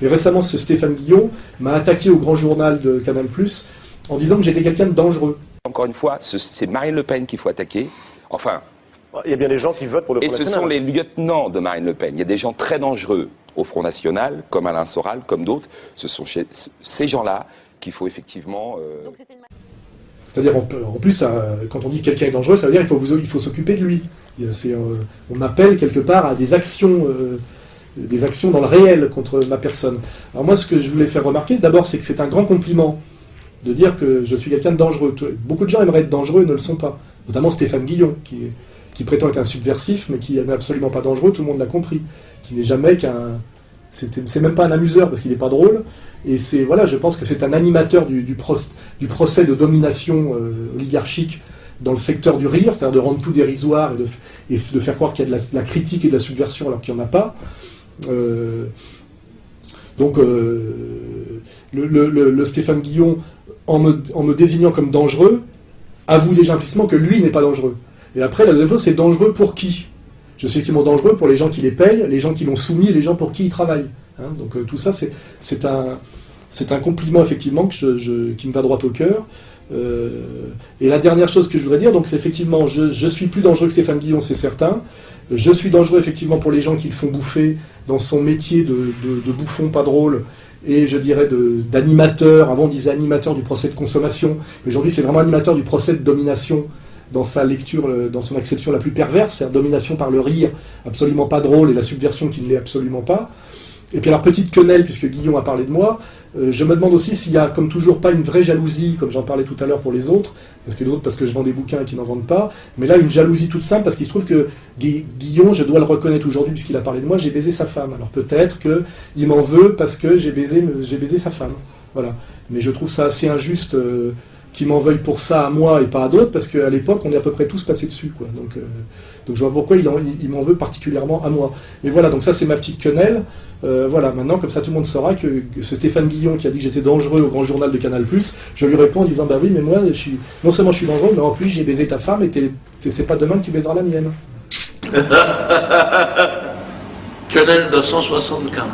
Et récemment, ce Stéphane Guillon m'a attaqué au grand journal de Canal+, en disant que j'étais quelqu'un de dangereux. Encore une fois, c'est Marine Le Pen qu'il faut attaquer. Enfin, il y a bien des gens qui votent pour le Front National. Et ce sont les lieutenants de Marine Le Pen. Il y a des gens très dangereux au Front National, comme Alain Soral, comme d'autres. Ce sont ces gens-là qu'il faut effectivement... C'est-à-dire, en plus, quand on dit que quelqu'un est dangereux, ça veut dire qu'il faut s'occuper de lui. On appelle quelque part à des actions dans le réel contre ma personne. Alors moi, ce que je voulais faire remarquer, d'abord, c'est que c'est un grand compliment de dire que je suis quelqu'un de dangereux. Beaucoup de gens aimeraient être dangereux et ne le sont pas. Notamment Stéphane Guillon, qui prétend être un subversif, mais qui n'est absolument pas dangereux, tout le monde l'a compris. Qui n'est jamais c'est même pas un amuseur, parce qu'il n'est pas drôle. Et voilà, je pense que c'est un animateur du procès de domination oligarchique dans le secteur du rire, c'est-à-dire de rendre tout dérisoire et de faire croire qu'il y a de la critique et de la subversion alors qu'il n'y en a pas. Donc le Stéphane Guillon, en me désignant comme dangereux, avoue déjà implicitement que lui n'est pas dangereux. Et après, la deuxième chose, c'est dangereux pour qui? Je suis effectivement dangereux pour les gens qui les payent, les gens qui l'ont soumis et les gens pour qui ils travaillent. Hein, donc tout ça, c'est un compliment effectivement qui me va droit au cœur. Et la dernière chose que je voudrais dire, donc c'est effectivement, je suis plus dangereux que Stéphane Guillon, c'est certain. Je suis dangereux effectivement pour les gens qui le font bouffer dans son métier de bouffon pas drôle et je dirais d'animateur. Avant on disait animateur du procès de consommation, mais aujourd'hui c'est vraiment animateur du procès de domination dans sa lecture, dans son acception la plus perverse, c'est-à-dire domination par le rire absolument pas drôle et la subversion qui ne l'est absolument pas. Et puis alors, petite quenelle, puisque Guillon a parlé de moi, je me demande aussi s'il y a, comme toujours, pas une vraie jalousie, comme j'en parlais tout à l'heure pour les autres, parce que je vends des bouquins et qu'ils n'en vendent pas, mais là, une jalousie toute simple, parce qu'il se trouve que Guillon, je dois le reconnaître aujourd'hui, puisqu'il a parlé de moi, j'ai baisé sa femme. Alors peut-être qu'il m'en veut parce que j'ai baisé sa femme. Voilà. Mais je trouve ça assez injuste qu'il m'en veuille pour ça à moi et pas à d'autres, parce qu'à l'époque, on est à peu près tous passés dessus, quoi. Donc je vois pourquoi il m'en veut particulièrement à moi. Mais voilà, donc ça c'est ma petite quenelle. Voilà, maintenant, comme ça tout le monde saura que ce Stéphane Guillon qui a dit que j'étais dangereux au grand journal de Canal+, je lui réponds en disant, bah oui, mais moi, non seulement je suis dangereux, mais en plus j'ai baisé ta femme et c'est pas demain que tu baiseras la mienne. Quenelle 275.